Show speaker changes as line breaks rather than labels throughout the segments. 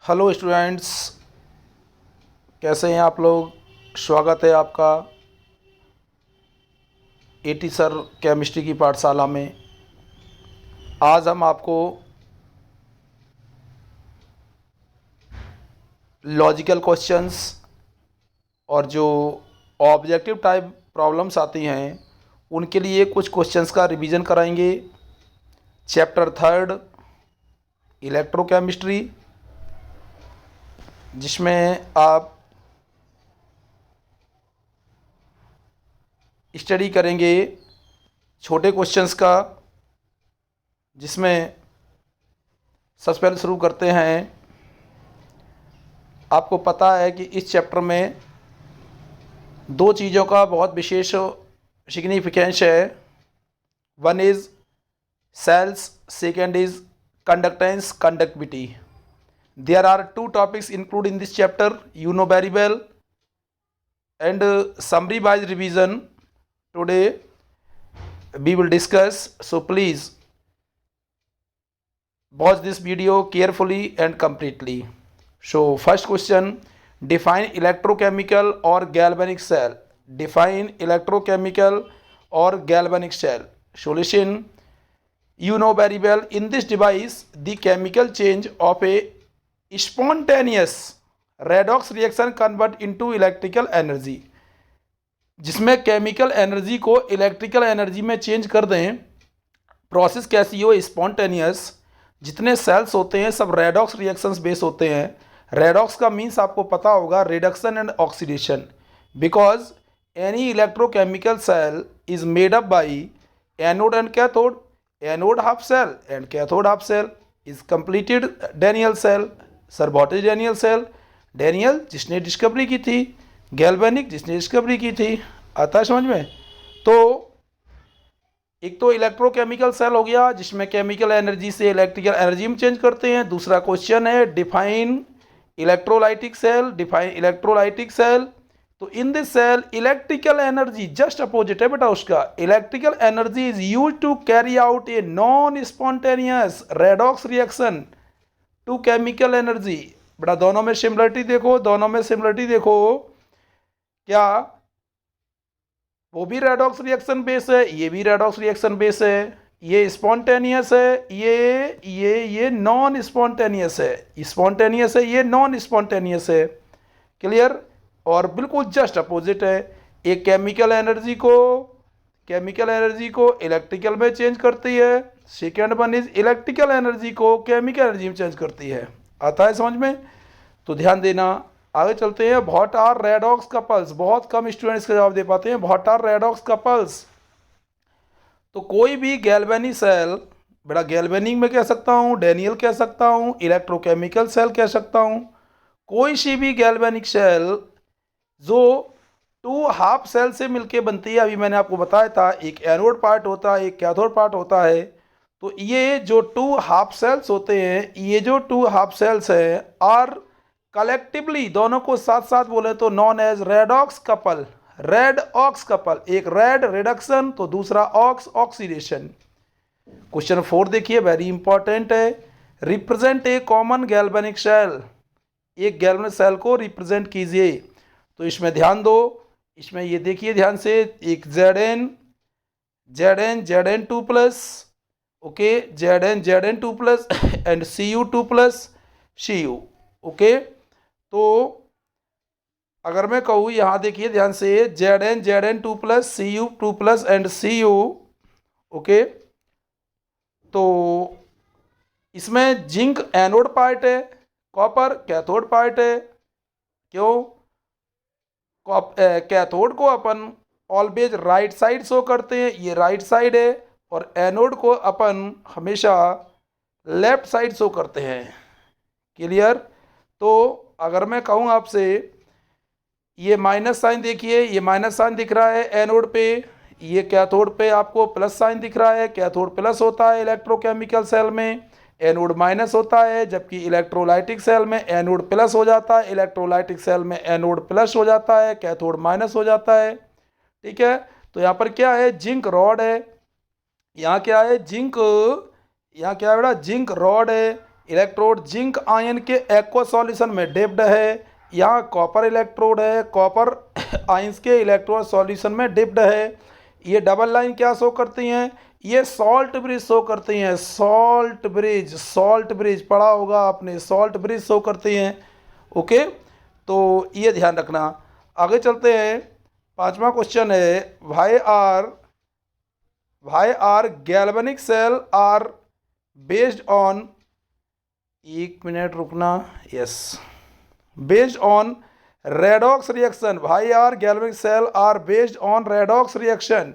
Hello students, कैसे हैं आप लोग। स्वागत है आपका एटी सर केमिस्ट्री की पाठशाला में। आज हम आपको लॉजिकल क्वेश्चंस और जो ऑब्जेक्टिव टाइप प्रॉब्लम्स आती हैं उनके लिए कुछ क्वेश्चंस का रिवीजन कराएंगे। चैप्टर थर्ड इलेक्ट्रोकेमिस्ट्री, जिसमें आप स्टडी करेंगे छोटे क्वेश्चंस का, जिसमें सबसे पहले शुरू करते हैं। आपको पता है कि इस चैप्टर में दो चीज़ों का बहुत विशेष सिग्निफिकेंस है। One is cells, second is conductance, conductivity. There are two topics include in this chapter, you know very well, and summary wise revision today we will discuss. So please watch this video carefully and completely. So first question, define electrochemical or galvanic cell. Define electrochemical or galvanic cell. Solution, you know very well, in this device the chemical change of a spontaneous redox reaction convert into electrical energy. जिसमें chemical energy को electrical energy में change कर दें। Process कैसी हो? Spontaneous. जितने sales होते हैं सब रेडॉक्स रिएक्शंस बेस होते हैं। रेडॉक्स का मीन्स आपको पता होगा reduction and oxidation, because any electrochemical cell is made up by anode and cathode. Anode half cell and cathode half cell is completed Daniell cell. Sir what is Daniell cell? Daniell जिसने discovery की थी, galvanic जिसने discovery की थी। आता है समझ में? तो एक तो इलेक्ट्रोकेमिकल सेल हो गया जिसमें केमिकल एनर्जी से इलेक्ट्रिकल एनर्जी में चेंज करते हैं। दूसरा क्वेश्चन है define electrolytic cell. Define electrolytic cell. तो in this cell electrical energy just opposite है बेटा उसका। Electrical energy is use to carry out a non spontaneous redox reaction to chemical energy. बेटा दोनों में सिमिलरिटी देखो, दोनों में सिमिलरिटी देखो। क्या वो भी रेडॉक्स रिएक्शन बेस है, ये भी रेडॉक्स रिएक्शन बेस है। ये स्पॉन्टेनियस है, ये नॉन स्पॉन्टेनियस है। स्पॉन्टेनियस है, ये नॉन स्पॉन्टेनियस है। क्लियर? और बिल्कुल जस्ट अपोजिट है। एक केमिकल एनर्जी को इलेक्ट्रिकल में चेंज करती है। Second one is electrical energy को केमिकल एनर्जी में चेंज करती है। आता है समझ में? तो ध्यान देना। आगे चलते हैं। What are redox couples? बहुत कम स्टूडेंट्स का जवाब दे पाते हैं। What are redox couples? तो कोई भी गैल्वेनिक सेल, बेटा गैल्वेनिक में कह सकता हूँ, डेनियल कह सकता हूँ, इलेक्ट्रोकेमिकल सेल कह सकता हूँ। कोई सी भी गैल्वेनिक सेल जो टू हाफ सेल से मिलके बनती है, अभी मैंने आपको बताया था एक एनोड पार्ट होता है, एक कैथोड पार्ट होता है। तो ये जो टू हाफ सेल्स होते हैं, ये जो टू हाफ सेल्स है आर कलेक्टिवली, दोनों को साथ साथ बोले तो known as redox couple. Red ox couple, एक रेड रिडक्शन तो दूसरा ऑक्स ऑक्सीडेशन। क्वेश्चन 4 देखिए, वेरी इंपॉर्टेंट है। Represent a common galvanic cell. एक गैल्वेनिक सेल को रिप्रेजेंट कीजिए। तो इसमें ध्यान दो, इसमें ये देखिए ध्यान से, एक Zn 2 plus, okay, Zn 2 plus and Cu 2 plus Cu, okay. तो अगर मैं कहूँ यहाँ देखिए ध्यान से, Zn 2 plus Cu 2 plus and Cu, okay. तो इसमें जिंक एनोड पार्ट है, कॉपर कैथोड पार्ट है। क्यों? कैथोड को अपन ऑलवेज राइट साइड शो करते हैं, ये राइट साइड है, और एनोड को अपन हमेशा लेफ्ट साइड शो करते हैं। क्लियर? तो अगर मैं कहूँ आपसे, ये माइनस साइन देखिए, ये माइनस साइन दिख रहा है एनोड पे, ये कैथोड पे आपको प्लस साइन दिख रहा है। कैथोड प्लस होता है इलेक्ट्रोकेमिकल सेल में, एनोड माइनस होता है, जबकि इलेक्ट्रोलाइटिक सेल में एनोड प्लस हो जाता है, इलेक्ट्रोलाइटिक सेल में एनोड प्लस हो जाता है, कैथोड माइनस हो जाता है। ठीक है? तो यहाँ पर क्या है? जिंक रॉड है। यहाँ क्या है? यहाँ क्या है बेटा? जिंक रॉड है। इलेक्ट्रोड जिंक आयन के एक्वा सॉल्यूशन में डिप्ड है। यहाँ कॉपर इलेक्ट्रोड है, कॉपर आयंस के इलेक्ट्रोड सॉल्यूशन में डिप्ड है। ये डबल लाइन क्या शो करती हैं? ये सॉल्ट ब्रिज शो करती हैं। सॉल्ट ब्रिज पढ़ा होगा आपने, सॉल्ट ब्रिज शो करती हैं। ओके, तो ये ध्यान रखना। आगे चलते हैं। 5वां क्वेश्चन है, why are galvanic cell are based on, एक मिनट रुकना, yes, based on redox reaction. Why are galvanic cell are based on redox reaction.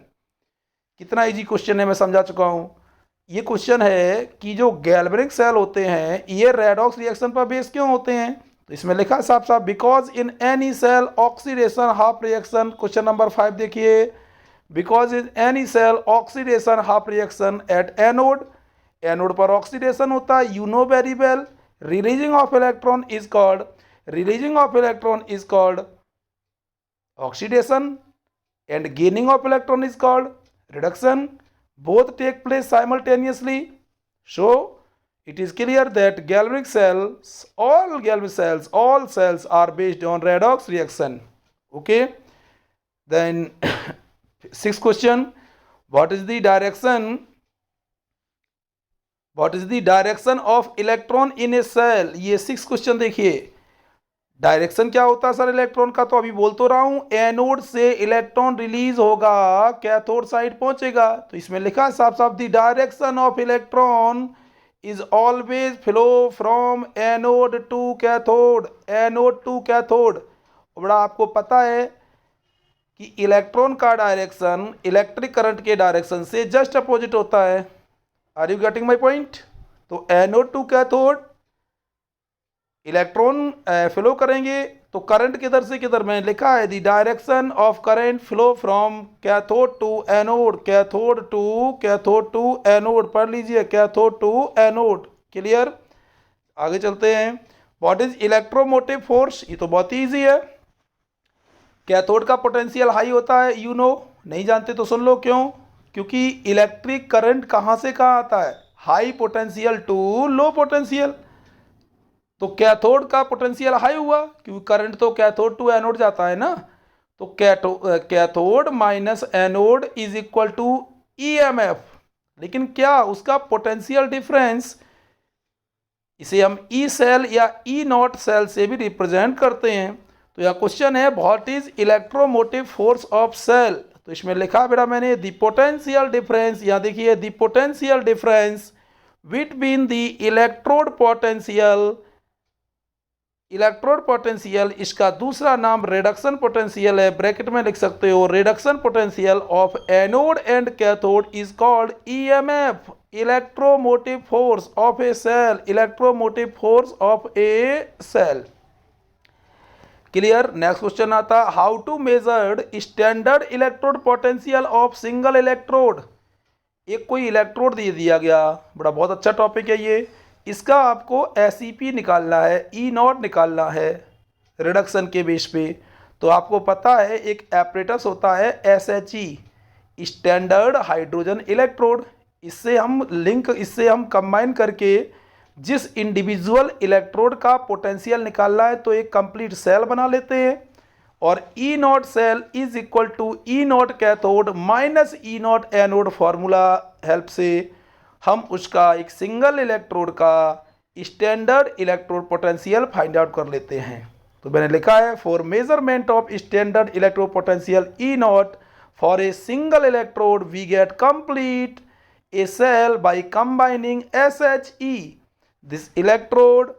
कितना इजी क्वेश्चन है, मैं समझा चुका हूँ। ये क्वेश्चन है कि जो गैल्वेनिक सेल होते हैं ये रेडॉक्स रिएक्शन पर बेस क्यों होते हैं? तो इसमें लिखा है साफ साफ, because in any cell oxidation half reaction. Question number 5 देखिए, because in any cell oxidation half reaction at anode, anode पर ऑक्सीडेशन होता है, you know very well. Releasing of electron is called oxidation and gaining of electron is called reduction. Both take place simultaneously. So it is clear that all cells are based on redox reaction. Okay, then 6th question, what is the direction of electron in a cell? ये 6th question देखिए, direction क्या होता है sir electron का? तो अभी बोल तो रहा हूं, एनोड से इलेक्ट्रॉन रिलीज होगा, कैथोड साइड पहुंचेगा। तो इसमें लिखा है साफ साफ, the direction of electron is always flow from anode to cathode. बड़ा आपको पता है कि इलेक्ट्रॉन का डायरेक्शन इलेक्ट्रिक करंट के डायरेक्शन से जस्ट अपोजिट होता है। Are you getting my point? तो anode to cathode electron flow करेंगे, तो करंट किधर से किधर? में लिखा है the direction of current flow from cathode to anode, cathode to anode. पढ़ लीजिए, कैथोड टू एनोड। क्लियर? आगे चलते हैं। What is electromotive force? ये तो बहुत ही ईजी है। कैथोड का पोटेंशियल हाई होता है, यू नो। नहीं जानते तो सुन लो, क्यों? क्योंकि इलेक्ट्रिक करंट कहाँ से कहाँ आता है? High potential to low potential. तो कैथोड का पोटेंशियल हाई हुआ क्योंकि करंट तो कैथोड टू एनोड जाता है ना। तो cathode minus anode is equal to EMF. लेकिन क्या उसका पोटेंशियल डिफरेंस, इसे हम ई सेल या ई नॉट सेल से भी रिप्रेजेंट करते हैं। तो यह क्वेश्चन है, what is electromotive force of cell? तो इसमें लिखा बेटा मैंने, द पोटेंशियल डिफरेंस, यहाँ देखिए, the potential difference between the electrode potential, इसका दूसरा नाम रिडक्शन पोटेंशियल है। ब्रैकेट में लिख सकते हो, reduction potential of anode and cathode is called EMF, electromotive force of a cell, clear? Next question आता, how to measured standard electrode potential of single electrode. एक कोई इलेक्ट्रोड दे दिया गया, बड़ा बहुत अच्छा टॉपिक है ये। इसका आपको एसईपी निकालना है, ई नॉट निकालना है रिडक्शन के बेस पे। तो आपको पता है एक एपरेटस होता है एसएचई, स्टैंडर्ड हाइड्रोजन इलेक्ट्रोड। इससे हम कंबाइन करके जिस इंडिविजुअल इलेक्ट्रोड का पोटेंशियल निकालना है तो एक कंप्लीट सेल बना लेते हैं। और E not cell is equal to E naught cathode minus E naught anode formula help से हम उसका एक सिंगल इलेक्ट्रोड का standard electrode potential find out कर लेते हैं। तो मैंने लिखा है, for measurement of standard electrode potential E naught for a single electrode we get complete a cell by combining SHE, this electrode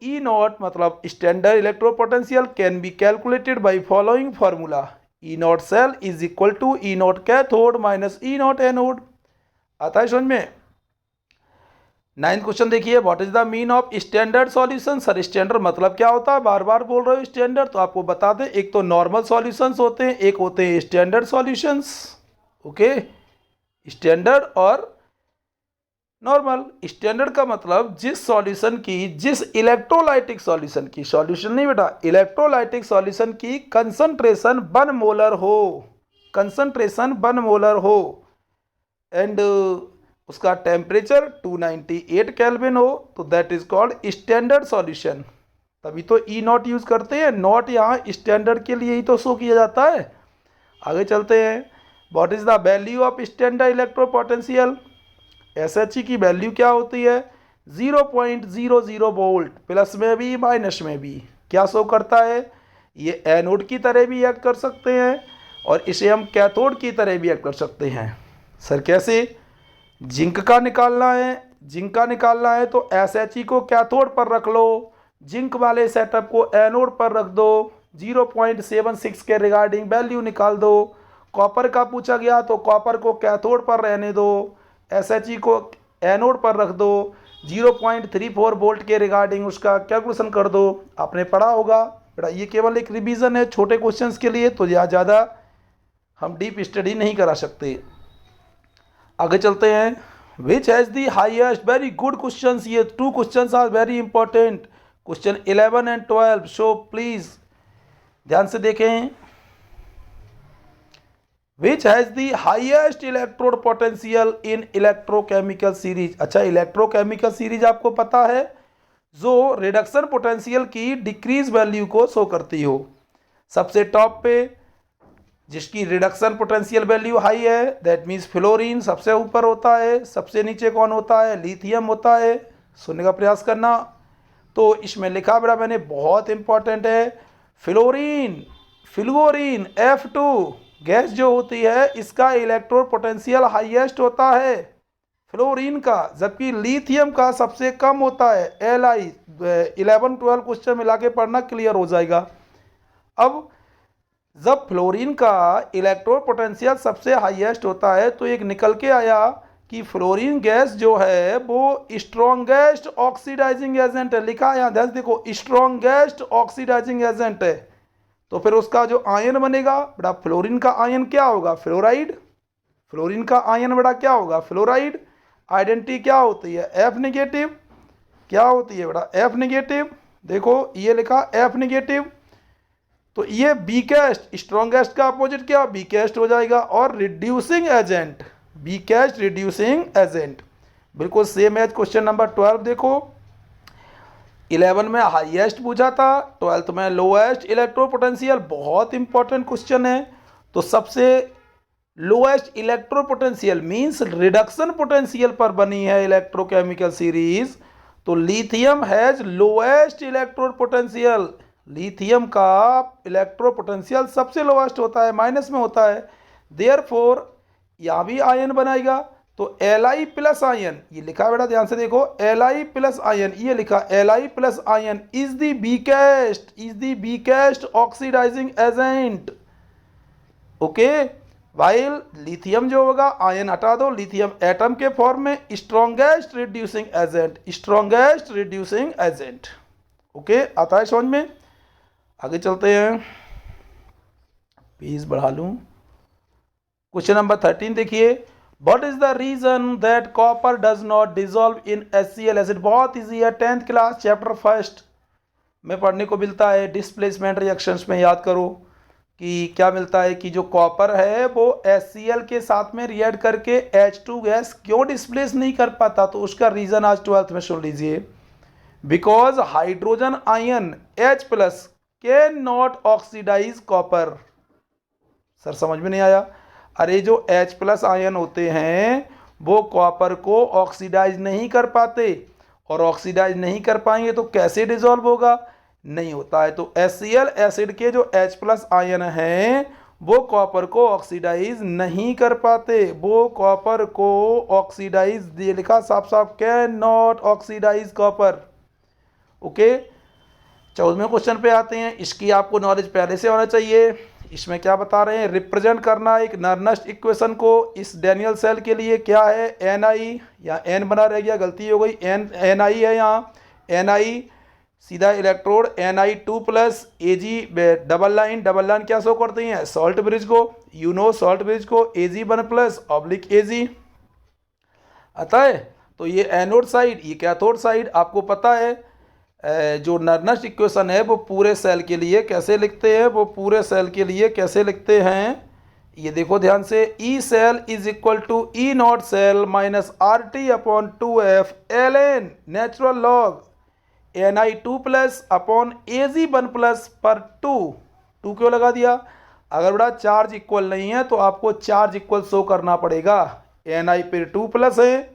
E naught मतलब standard electrode potential can be calculated by following formula, E not cell is equal to E naught cathode minus E naught anode. आता है समझ में? 9th question देखिए, what is the mean of standard solution? Sir standard मतलब क्या होता है? बार बार बोल रहे हो स्टैंडर्ड, तो आपको बता दें, एक तो नॉर्मल सॉल्यूशंस होते हैं, एक होते हैं स्टैंडर्ड सॉल्यूशंस। ओके, स्टैंडर्ड और नॉर्मल। स्टैंडर्ड का मतलब जिस इलेक्ट्रोलाइटिक सॉल्यूशन की, सॉल्यूशन नहीं बेटा, इलेक्ट्रोलाइटिक सॉल्यूशन की कंसंट्रेशन 1 मोलर हो, एंड उसका टेम्परेचर 298 केल्विन हो तो that is called standard solution. तभी तो ई नॉट यूज़ करते हैं, नॉट यहाँ स्टैंडर्ड के लिए ही तो शो किया जाता है। आगे चलते हैं। What is the value of standard electro potential? SHE की वैल्यू क्या होती है? 0.00 वोल्ट, प्लस में भी माइनस में भी। क्या शो करता है? ये एनोड की तरह भी एक्ट कर सकते हैं और इसे हम कैथोड की तरह भी एक्ट कर सकते हैं। सर कैसे? जिंक का निकालना है, जिंक का निकालना है तो SHE को कैथोड पर रख लो, जिंक वाले सेटअप को एनोड पर रख दो, 0.76 के रिगार्डिंग वैल्यू निकाल दो। कॉपर का पूछा गया तो कॉपर को कैथोड पर रहने दो, SHE को एनोड पर रख दो, 0.34 वोल्ट के रिगार्डिंग उसका कैलकुलेशन कर दो। आपने पढ़ा होगा बेटा, ये केवल एक रिवीजन है छोटे क्वेश्चंस के लिए, तो ज़्यादा हम डीप स्टडी नहीं करा सकते। आगे चलते हैं। Which has the highest, very good question, ये 2 question are very important, question 11 and 12। So please ध्यान से देखें। Which has the highest electrode potential in electrochemical series? अच्छा, इलेक्ट्रोकेमिकल सीरीज आपको पता है, जो रिडक्शन पोटेंशियल की डिक्रीज वैल्यू को शो करती हो। सबसे टॉप पे जिसकी रिडक्शन पोटेंशियल वैल्यू हाई है दैट मीन्स फ्लोरीन सबसे ऊपर होता है। सबसे नीचे कौन होता है? लिथियम होता है। सुनने का प्रयास करना। तो इसमें लिखा बेटा मैंने, बहुत इंपॉर्टेंट है, फ्लोरीन, फ्लोरीन F2 गैस जो होती है इसका इलेक्ट्रोड पोटेंशियल हाईएस्ट होता है फ्लोरीन का, जबकि लिथियम का सबसे कम होता है Li। 11-12 क्वेश्चन मिला के पढ़ना, क्लियर हो जाएगा। अब जब फ्लोरीन का इलेक्ट्रोड पोटेंशियल सबसे हाईएस्ट होता है तो एक निकल के आया कि फ्लोरीन गैस जो है वो स्ट्रॉन्गेस्ट ऑक्सीडाइजिंग एजेंट है। लिखा है यहाँ, ध्यान देखो, स्ट्रॉन्गेस्ट ऑक्सीडाइजिंग एजेंट है। तो फिर उसका जो आयन बनेगा बेटा, फ्लोरीन का आयन क्या होगा? फ्लोराइड। फ्लोरीन का आयन बेटा क्या होगा? फ्लोराइड। आइडेंटिटी क्या होती है? F negative. क्या होती है बेटा? F negative. देखो ये लिखा F नेगेटिव, तो ये वीकेस्ट, स्ट्रॉन्गेस्ट का अपोजिट क्या? वीकेस्ट हो जाएगा। और reducing agent, weakest reducing agent, बिल्कुल सेम एज क्वेश्चन नंबर 12। देखो 11 में हाईएस्ट पूछा था, 12th में लोएस्ट इलेक्ट्रो पोटेंशियल, बहुत इंपॉर्टेंट क्वेश्चन है। तो सबसे lowest electro potential means reduction potential पर बनी है इलेक्ट्रोकेमिकल सीरीज, तो lithium has lowest electrode potential. Lithium का इलेक्ट्रो पोटेंशियल सबसे लोएस्ट होता है, माइनस में होता है। देयरफॉर यहाँ भी आयन बनाएगा तो Li प्लस आयन, ये लिखा है बेटा ध्यान से देखो, Li प्लस आयन, ये लिखा Li plus ion is the weakest oxidising agent. Okay, while lithium जो होगा, आयन हटा दो, लिथियम एटम के फॉर्म में strongest reducing agent, strongest reducing agent. Okay, आता है समझ में? आगे चलते हैं, पेज बढ़ा लूं। क्वेश्चन नंबर 13 देखिए, what is the reason that copper does not dissolve in HCl acid? बहुत ईजी है, 10th क्लास चैप्टर 1 में पढ़ने को मिलता है। डिस्प्लेसमेंट रिएक्शंस में याद करो कि क्या मिलता है कि जो कॉपर है वो HCl के साथ में रिएक्ट करके H2 गैस क्यों डिस्प्लेस नहीं कर पाता, तो उसका रीजन आज 12th में सुन लीजिए। Because hydrogen ion H plus can not oxidise copper. Sir समझ में नहीं आया? अरे जो H प्लस आयन होते हैं वो कॉपर को ऑक्सीडाइज नहीं कर पाते, और ऑक्सीडाइज नहीं कर पाएंगे तो कैसे डिजॉल्व होगा? नहीं होता है। तो HCl एसिड के जो H प्लस आयन हैं वो कॉपर को ऑक्सीडाइज नहीं कर पाते, वो कॉपर को ऑक्सीडाइज, ये लिखा साफ साफ, can not oxidise copper. Okay, 14वें क्वेश्चन पे आते हैं। इसकी आपको नॉलेज पहले से होना चाहिए। इसमें क्या बता रहे हैं? रिप्रेजेंट करना एक नर्नस्ट इक्वेशन को इस डैनियल सेल के लिए क्या है? Ni, या N बना रह गया, गलती हो गई, Ni है यहाँ, Ni सीधा electrode Ni2 plus Ag, double line क्या शो करती हैं? सॉल्ट ब्रिज को, यू नो सॉल्ट ब्रिज को, Ag1 प्लस ऑब्लिक Ag आता है। तो ये एनोड साइड, ये कैथोड साइड, आपको पता है जो नर्नस्ट इक्वेशन है वो पूरे सेल के लिए कैसे लिखते हैं? वो पूरे सेल के लिए कैसे लिखते हैं? ये देखो ध्यान से, E cell is equal to E not cell minus R T upon 2f L N natural log Ni2 plus upon Az 1 plus पर 2 क्यों लगा दिया? अगर बड़ा चार्ज इक्वल नहीं है तो आपको चार्ज इक्वल शो करना पड़ेगा। Ni पे 2 प्लस है,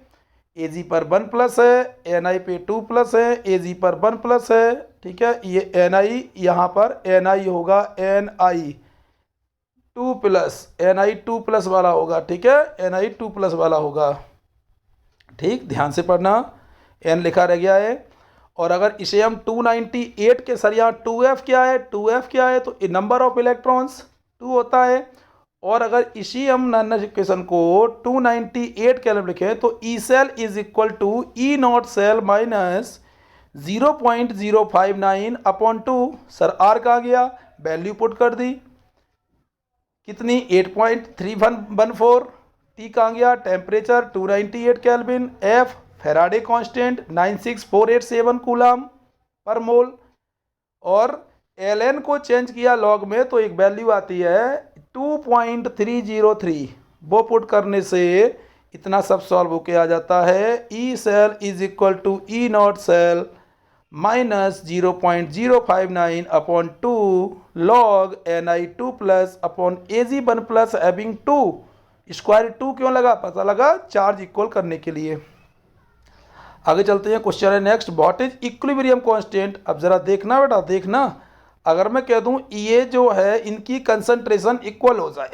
Az पर 1 प्लस है, Ni पे 2 प्लस है, Az पर 1 प्लस है। ठीक है, ये Ni यहाँ पर Ni होगा Ni2 प्लस, Ni2 प्लस वाला होगा। ठीक है, Ni2 प्लस वाला होगा। ठीक, ध्यान से पढ़ना, N लिखा रह गया है। और अगर इसे हम 298 के सर यहाँ 2f क्या है, 2f क्या है, तो नंबर ऑफ इलेक्ट्रॉन्स 2 होता है। और अगर इसी हम नॉन इक्वेशन को 298 के लिए लिखें तो E cell is equal to E not cell minus 0.059 upon 2। Sir R कहाँ गया, वैल्यू पुट कर दी, कितनी 8.3114। टी कहाँ गया, temperature 298 kelvin. F Faraday constant 96487 coulomb पर मोल। और एल एन को चेंज किया लॉग में तो एक वैल्यू आती है 2.303। वो पुट करने से इतना सब सॉल्व होके आ जाता है, E cell is equal to E not cell minus 0.059 upon 2 log Ni2 plus upon Az1 plus having 2 square 2 क्यों लगा, पता लगा चार्ज इक्वल करने के लिए। आगे चलते हैं, क्वेश्चन है next, what is equilibrium constant. अब जरा देखना बेटा, देखना, अगर मैं कह दूं ये जो है इनकी कंसंट्रेशन इक्वल हो जाए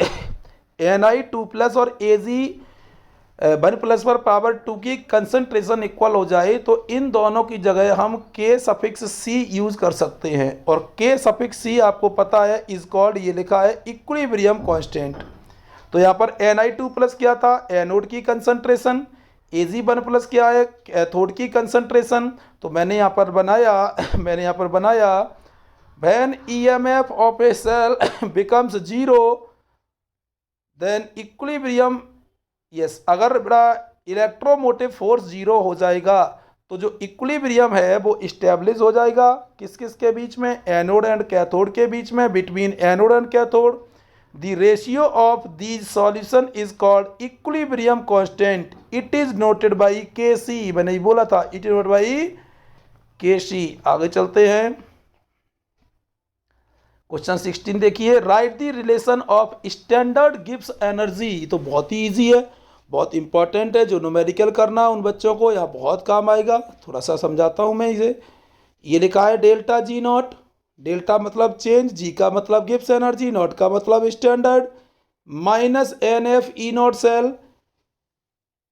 Ni2 प्लस और Az1 प्लस पर पावर 2 की कंसंट्रेशन इक्वल हो जाए तो इन दोनों की जगह हम K सफिक्स C यूज कर सकते हैं। और K सफिक्स C आपको पता है इज कॉल्ड, ये लिखा है इक्विलिब्रियम कांस्टेंट। तो यहाँ पर Ni2 प्लस क्या था, एनोड की कंसंट्रेशन, Az1 प्लस क्या है, कैथोड की कंसंट्रेशन। तो मैंने यहाँ पर बनाया when EMF of a cell becomes 0 then equilibrium. Yes, अगर बड़ा इलेक्ट्रोमोटिव फोर्स 0 हो जाएगा तो जो इक्विलिब्रियम है वो इस्टेब्लिश हो जाएगा किस किस के बीच में, एनोड एंड कैथोड के बीच में, between anode and cathode. The ratio of these solution is called equilibrium constant. It is noted by Kc। मैंने ही बोला था, it is noted by Kc। आगे चलते हैं, क्वेश्चन 16 देखिए, write the relation of standard Gibbs energy. तो बहुत ही easy है, बहुत इंपॉर्टेंट है, जो न्यूमेरिकल करना उन बच्चों को यहाँ बहुत काम आएगा। थोड़ा सा समझाता हूँ मैं इसे। ये लिखा है डेल्टा जी नॉट, डेल्टा मतलब चेंज, जी का मतलब गिब्स एनर्जी, नॉट का मतलब standard, minus N F E not cell,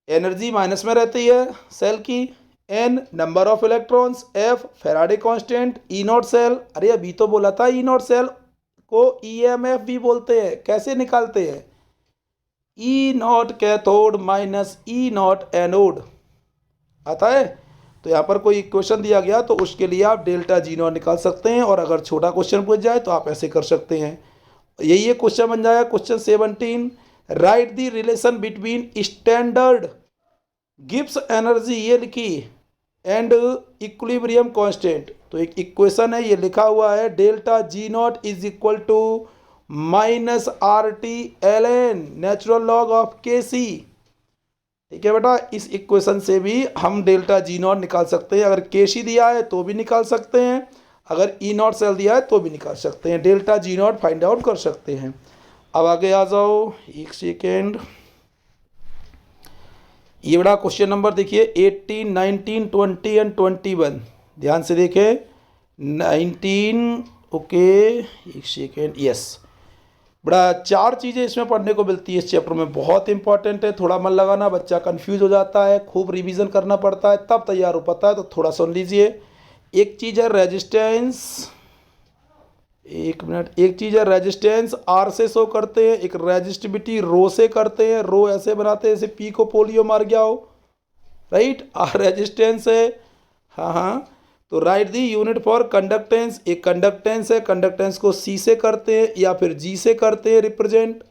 energy minus में रहती है सेल की, N number of electrons, F Faraday constant, E not cell. अरे अभी तो बोला था ई नॉट सेल को ईएमएफ भी बोलते हैं, कैसे निकालते हैं, E naught cathode minus E naught anode आता है। तो यहाँ पर कोई इक्वेशन दिया गया तो उसके लिए आप डेल्टा जी नॉट निकाल सकते हैं, और अगर छोटा क्वेश्चन पूछ जाए तो आप ऐसे कर सकते हैं। यही ये क्वेश्चन बन जाएगा question 17, right the relation between standard Gibbs energy, ये लिखी, एंड इक्विलिब्रियम कांस्टेंट। तो एक इक्वेशन है, ये लिखा हुआ है delta G not is equal to minus R T L N natural log of K C. ठीक है बेटा, इस इक्वेशन से भी हम डेल्टा जी नॉट निकाल सकते हैं। अगर के सी दिया है तो भी निकाल सकते हैं, अगर ई नॉट सेल दिया है तो भी निकाल सकते हैं, delta G not find out कर सकते हैं। अब आगे आ जाओ, एक सेकेंड, ये बड़ा क्वेश्चन नंबर देखिए 18, 19, 20 एंड 21। ध्यान से देखें, 19, ओके, एक सेकेंड, यस। बड़ा चार चीज़ें इसमें पढ़ने को मिलती है इस चैप्टर में, बहुत इंपॉर्टेंट है, थोड़ा मन लगाना, बच्चा कंफ्यूज हो जाता है, खूब रिवीजन करना पड़ता है तब तैयार हो पाता है, तो थोड़ा सुन लीजिए। एक चीज़ है रेजिस्टेंस, एक मिनट, एक चीज़ है रेजिस्टेंस आर से शो करते हैं, एक रेजिस्टिविटी रो से करते हैं, रो ऐसे बनाते हैं जैसे पी को पोलियो मार गया हो, राइट। आर रेजिस्टेंस है, हाँ। तो right the unit for conductance, एक कंडक्टेंस है, कंडक्टेंस को सी से करते हैं या फिर जी से करते हैं रिप्रेजेंट,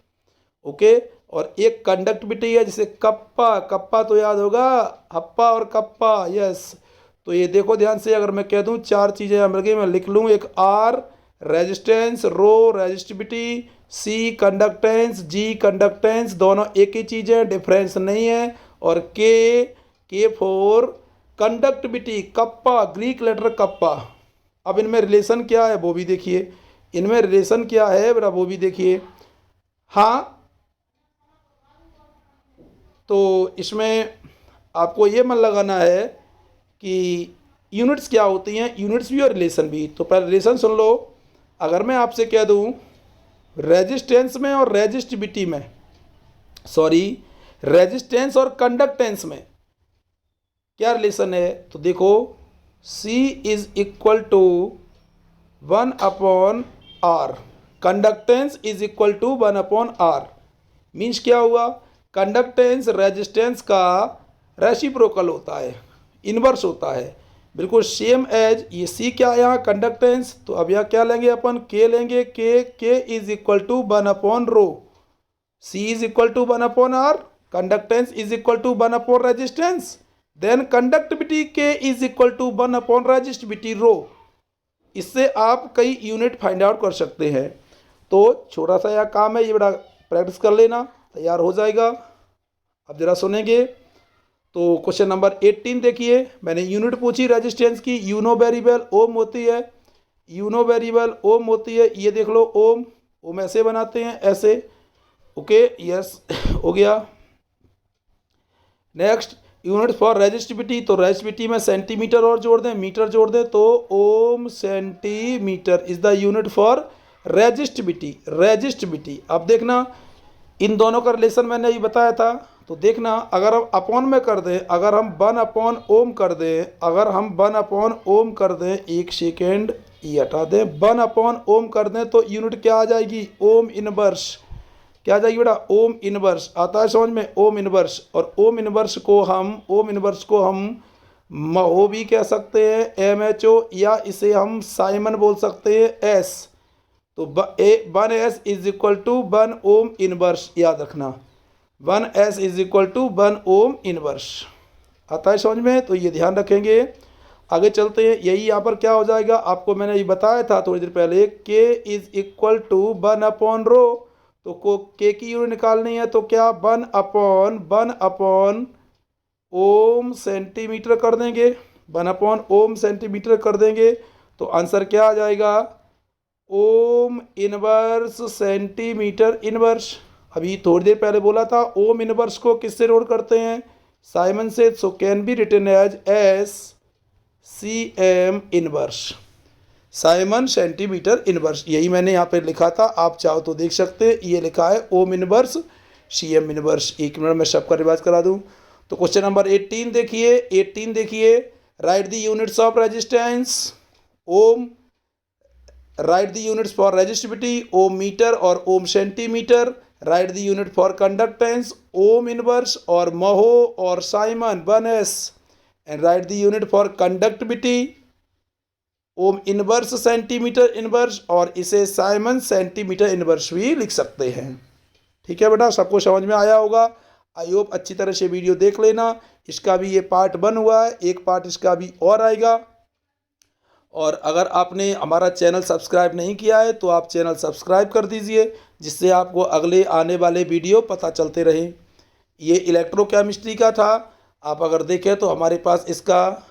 ओके। और एक कंडक्टिविटी है जैसे कप्पा, कप्पा तो याद होगा, हप्पा और कप्पा, यस। तो ये देखो ध्यान से, अगर मैं कह दूं चार चीज़ें मिल गई, मैं लिख लूँ, एक R resistance, rho resistivity, C conductance, G conductance, दोनों एक ही चीज़ है, डिफरेंस नहीं है। और K for conductivity, kappa, Greek letter kappa. अब इनमें रिलेशन क्या है वो भी देखिए, इनमें रिलेशन क्या है बेटा वो भी देखिए। हाँ, तो इसमें आपको ये मन लगाना है कि यूनिट्स क्या होती हैं, यूनिट्स भी और रिलेशन भी। तो पहले रिलेशन सुन लो। अगर मैं आपसे कह दूं रेजिस्टेंस में और रेजिस्टिविटी में, सॉरी रेजिस्टेंस और कंडक्टेंस में क्या रिलेशन है, तो देखो C is equal to 1/R, conductance is equal to 1/R। Means क्या हुआ, कंडक्टेंस रेजिस्टेंस का रेसिप्रोकल होता है, इन्वर्स होता है, बिल्कुल सेम एज ये C क्या है यहाँ कंडक्टेंस। तो अब यहाँ क्या लेंगे अपन, K लेंगे, K is equal to 1/ρ, C is equal to 1/R, conductance is equal to 1/ resistance, then conductivity K is equal to 1/ resistivity ρ। इससे आप कई यूनिट फाइंड आउट कर सकते हैं। तो छोटा सा यह काम है, ये बड़ा प्रैक्टिस कर लेना, तैयार हो जाएगा। अब जरा सुनेंगे। तो क्वेश्चन नंबर 18 देखिए, मैंने यूनिट पूछी रेजिस्टेंस की, यूनो वेरिएबल ओम होती है, यूनो वेरिएबल ओम होती है, ये देख लो ओम, ओम ऐसे बनाते हैं ऐसे, ओके यस हो गया। नेक्स्ट यूनिट फॉर रेजिस्टिविटी, तो रेजिस्टिविटी में सेंटीमीटर और जोड़ दें, मीटर जोड़ दें, तो ohm centimetre is the unit for resistivity, resistivity. अब देखना इन दोनों का रिलेशन मैंने अभी बताया था, तो देखना अगर हम अपॉन में कर दें, अगर हम 1/ओम कर दें, अगर हम 1/ओम कर दें, एक सेकेंड ये हटा दें, 1/ओम कर दें तो यूनिट क्या आ जाएगी, ओम इनवर्स। क्या आ जाएगी बेटा, ओम इनवर्स। आता है समझ में, ओम इनवर्स। और ओम इनवर्स को हम महो भी कह सकते हैं, MHO, या इसे हम साइमन बोल सकते हैं, S। तो 1S is equal to 1 ohm inverse, याद रखना 1S is equal to 1 ohm inverse. आता है समझ में, तो ये ध्यान रखेंगे। आगे चलते हैं, यही यहाँ पर क्या हो जाएगा, आपको मैंने ये बताया था थोड़ी देर पहले, K इज इक्वल टू 1/ρ। तो को K की यूनिट निकालनी है, तो क्या 1/1 ओम सेंटीमीटर कर देंगे, 1/ओम सेंटीमीटर कर देंगे, तो आंसर क्या आ जाएगा, ओम इनवर्स सेंटीमीटर इनवर्स। अभी थोड़ी देर पहले बोला था ओम इनवर्स को किससे नोट करते हैं, साइमन से, so can be written as SCM inverse, siemens centimetre inverse. यही मैंने यहाँ पे लिखा था, आप चाहो तो देख सकते हैं, ये लिखा है ओम इनवर्स CM इनवर्स। एक मिनट में सबका रिवाइज करा दूँ। तो क्वेश्चन नंबर 18 देखिए, 18 देखिए, write the units of resistance ohm, write the units for resistivity ohm metre और ohm centimetre, write the unit for conductance ohm inverse और महो और siemens 1S, and write the unit for conductivity ohm inverse centimetre inverse, और इसे Simon centimetre inverse भी लिख सकते हैं। ठीक है बेटा, सबको समझ में आया होगा। आई होप अच्छी तरह से वीडियो देख लेना। इसका भी ये पार्ट 1 हुआ है, एक पार्ट इसका भी और आएगा। और अगर आपने हमारा चैनल सब्सक्राइब नहीं किया है तो आप चैनल सब्सक्राइब कर दीजिए, जिससे आपको अगले आने वाले वीडियो पता चलते रहें। ये इलेक्ट्रोकेमिस्ट्री का था। आप अगर देखें तो हमारे पास इसका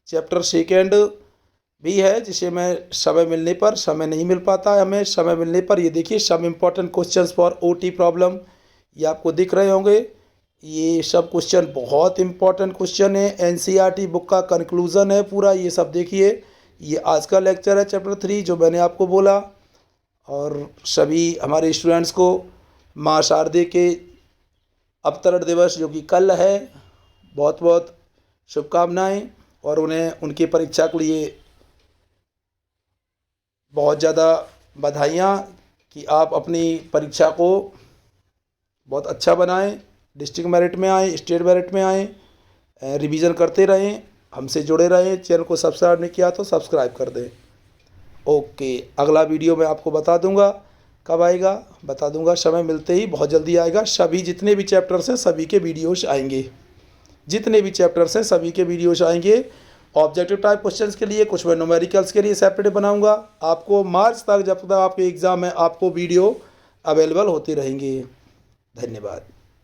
चैप्टर 2 भी है, जिसे मैं समय मिलने पर, समय नहीं मिल पाता है हमें, समय मिलने पर ये देखिए some important questions for OT problem, ये आपको दिख रहे होंगे। ये सब क्वेश्चन बहुत इंपॉर्टेंट क्वेश्चन है, NCERT बुक का कंक्लूजन है पूरा, ये सब देखिए। ये आज का लेक्चर है चैप्टर 3 जो मैंने आपको बोला। और सभी हमारे स्टूडेंट्स को माँ शारदे के अवतरण दिवस जो कि कल है, बहुत बहुत शुभकामनाएं, और उन्हें उनकी परीक्षा के लिए बहुत ज़्यादा बधाइयाँ कि आप अपनी परीक्षा को बहुत अच्छा बनाएं, डिस्ट्रिक्ट मेरिट में आएँ, स्टेट मेरिट में आएँ, रिवीजन करते रहें, हमसे जुड़े रहें। चैनल को सब्सक्राइब नहीं किया तो सब्सक्राइब कर दें। ओके, अगला वीडियो मैं आपको बता दूंगा कब आएगा, बता दूंगा समय मिलते ही, बहुत जल्दी आएगा। सभी जितने भी चैप्टर्स हैं सभी के वीडियोस आएंगे, जितने भी चैप्टर्स हैं सभी के वीडियोस आएंगे। ऑब्जेक्टिव टाइप क्वेश्चंस के लिए कुछ मैं न्यूमेरिकल्स के लिए सेपरेट बनाऊंगा। आपको मार्च तक, जब तक आपके एग्ज़ाम है, आपको वीडियो अवेलेबल होते रहेंगे। धन्यवाद।